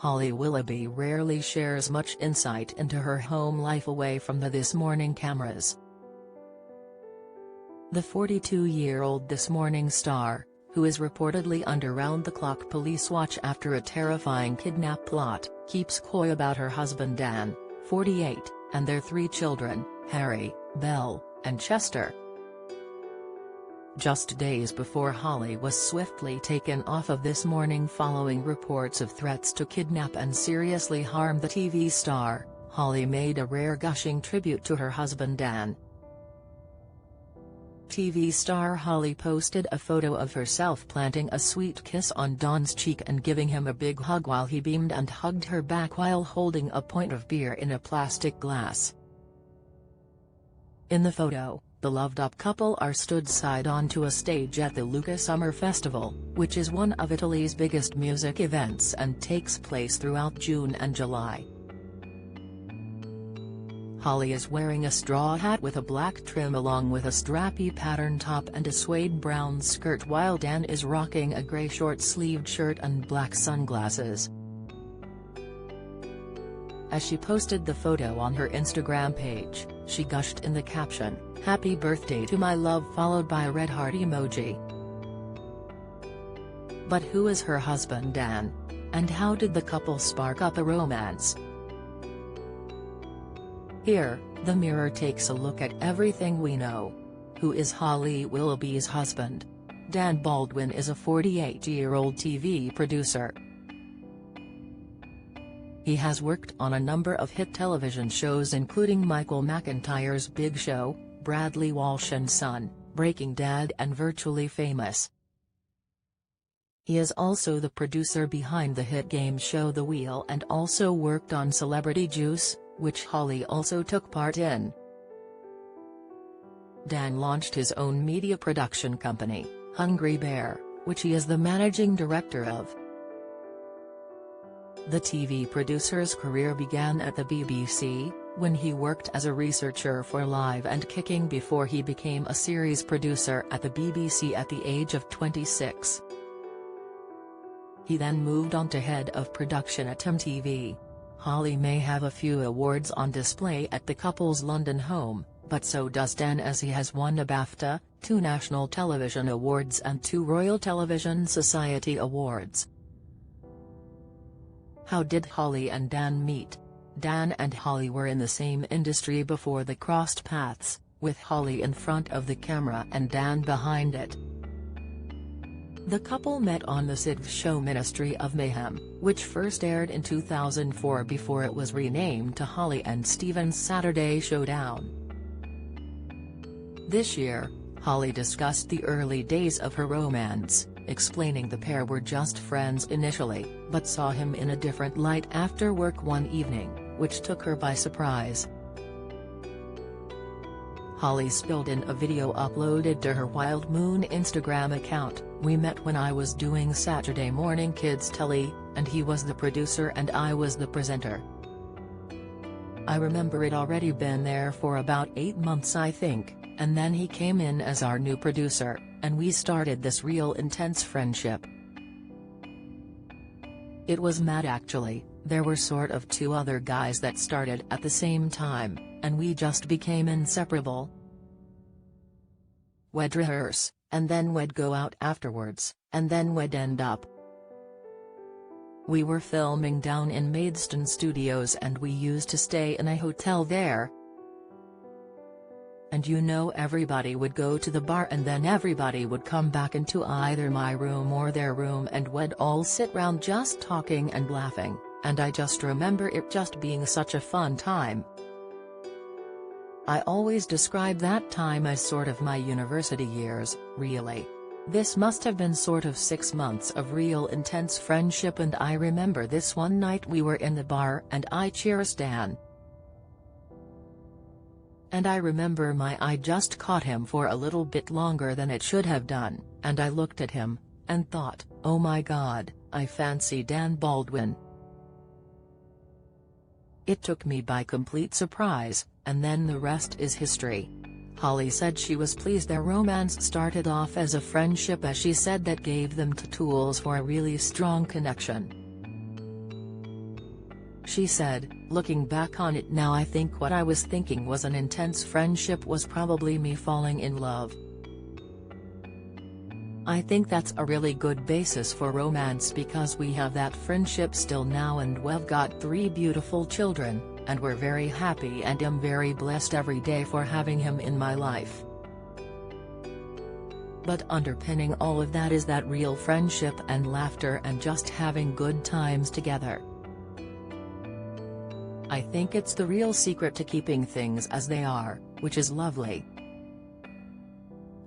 Holly Willoughby rarely shares much insight into her home life away from the This Morning cameras. The 42-year-old This Morning star, who is reportedly under round-the-clock police watch after a terrifying kidnap plot, keeps coy about her husband Dan, 48, and their 3 children, Harry, Belle, and Chester. Just days before Holly was swiftly taken off of This Morning following reports of threats to kidnap and seriously harm the TV star, Holly made a rare gushing tribute to her husband Dan. TV star Holly posted a photo of herself planting a sweet kiss on Dan's cheek and giving him a big hug while he beamed and hugged her back while holding a pint of beer in a plastic glass. In the photo, the loved-up couple are stood side-on to a stage at the Lucca Summer Festival, which is one of Italy's biggest music events and takes place throughout June and July. Holly is wearing a straw hat with a black trim along with a strappy pattern top and a suede brown skirt, while Dan is rocking a grey short-sleeved shirt and black sunglasses. As she posted the photo on her Instagram page, she gushed in the caption, "Happy birthday to my love," followed by a red heart emoji. But who is her husband Dan? And how did the couple spark up a romance? Here, the Mirror takes a look at everything we know. Who is Holly Willoughby's husband? Dan Baldwin is a 48-year-old TV producer. He has worked on a number of hit television shows including Michael McIntyre's Big Show, Bradley Walsh & Son, Breaking Dad and Virtually Famous. He is also the producer behind the hit game show The Wheel and also worked on Celebrity Juice, which Holly also took part in. Dan launched his own media production company, Hungry Bear, which he is the managing director of. The TV producer's career began at the BBC, when he worked as a researcher for Live and Kicking before he became a series producer at the BBC at the age of 26. He then moved on to head of production at MTV. Holly may have a few awards on display at the couple's London home, but so does Dan, as he has won a BAFTA, 2 National Television Awards and 2 Royal Television Society Awards. How did Holly and Dan meet? Dan and Holly were in the same industry before they crossed paths, with Holly in front of the camera and Dan behind it. The couple met on the SITV show Ministry of Mayhem, which first aired in 2004 before it was renamed to Holly and Stephen's Saturday Showdown. This year, Holly discussed the early days of her romance, explaining the pair were just friends initially, but saw him in a different light after work one evening, which took her by surprise. Holly spilled in a video uploaded to her Wild Moon Instagram account, "We met when I was doing Saturday morning kids telly, and he was the producer and I was the presenter. I remember it already been there for about 8 months I think, and then he came in as our new producer, and we started this real intense friendship. It was mad actually, there were sort of 2 other guys that started at the same time, and we just became inseparable. We'd rehearse, and then we'd go out afterwards, and then we'd end up. We were filming down in Maidstone Studios and we used to stay in a hotel there. And you know, everybody would go to the bar and then everybody would come back into either my room or their room and we'd all sit round just talking and laughing, and I just remember it just being such a fun time. I always describe that time as sort of my university years, really. This must have been sort of 6 months of real intense friendship, and I remember this one night we were in the bar and I cheers Dan. And I remember my eye just caught him for a little bit longer than it should have done, and I looked at him, and thought, oh my god, I fancy Dan Baldwin. It took me by complete surprise, and then the rest is history. Holly said she was pleased their romance started off as a friendship, as she said that gave them 2 tools for a really strong connection. She said, "Looking back on it now, I think what I was thinking was an intense friendship was probably me falling in love. I think that's a really good basis for romance because we have that friendship still now and we've got 3 beautiful children, and we're very happy and I'm very blessed every day for having him in my life. But underpinning all of that is that real friendship and laughter and just having good times together. I think it's the real secret to keeping things as they are, which is lovely."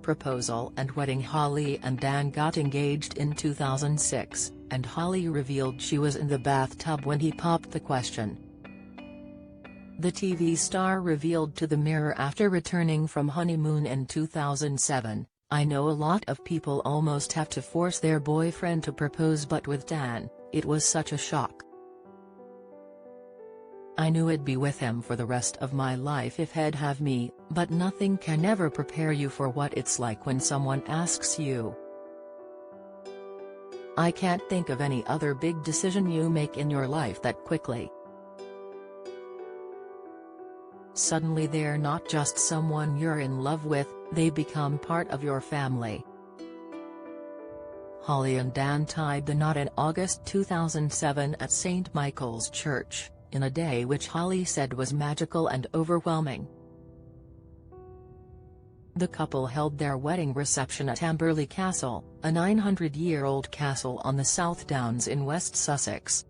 Proposal and wedding. Holly and Dan got engaged in 2006, and Holly revealed she was in the bathtub when he popped the question. The TV star revealed to the Mirror after returning from honeymoon in 2007, "I know a lot of people almost have to force their boyfriend to propose, but with Dan, it was such a shock. I knew I'd be with him for the rest of my life if he'd have me, but nothing can ever prepare you for what it's like when someone asks you. I can't think of any other big decision you make in your life that quickly. Suddenly they're not just someone you're in love with, they become part of your family." Holly and Dan tied the knot in August 2007 at St. Michael's Church, in a day which Holly said was magical and overwhelming. The couple held their wedding reception at Amberley Castle, a 900-year-old castle on the South Downs in West Sussex.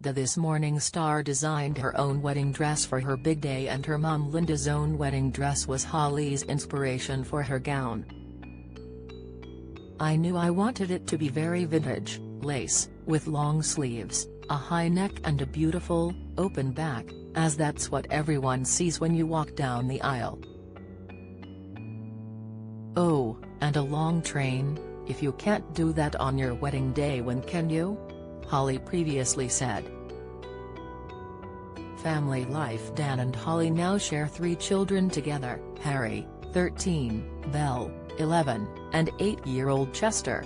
The This Morning star designed her own wedding dress for her big day, and her mum Linda's own wedding dress was Holly's inspiration for her gown. "I knew I wanted it to be very vintage, lace, with long sleeves, a high neck and a beautiful, open back, as that's what everyone sees when you walk down the aisle. Oh, and a long train, if you can't do that on your wedding day, when can you?" Holly previously said. Family life. Dan and Holly now share 3 children together: Harry, 13, Belle, 11, and 8-year-old Chester.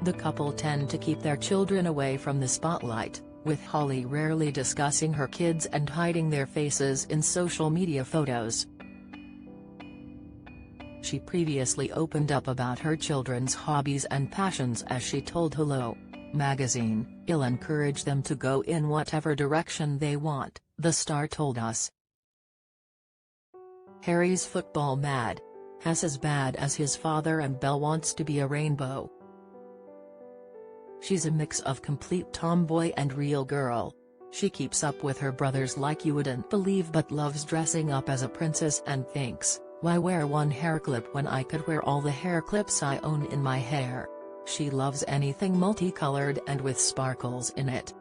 The couple tend to keep their children away from the spotlight, with Holly rarely discussing her kids and hiding their faces in social media photos. She previously opened up about her children's hobbies and passions as she told Hello! Magazine, "I'll encourage them to go in whatever direction they want," the star told us. Harry's football mad. Has as bad as his father, and Belle wants to be a rainbow. She's a mix of complete tomboy and real girl. She keeps up with her brothers like you wouldn't believe, but loves dressing up as a princess and thinks, "Why wear one hair clip when I could wear all the hair clips I own in my hair?" She loves anything multicolored and with sparkles in it.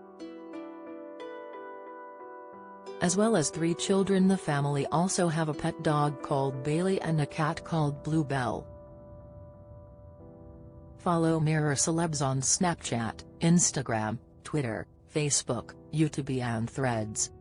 As well as 3 children, the family also have a pet dog called Bailey and a cat called Bluebell. Follow Mirror Celebs on Snapchat, Instagram, Twitter, Facebook, YouTube and Threads.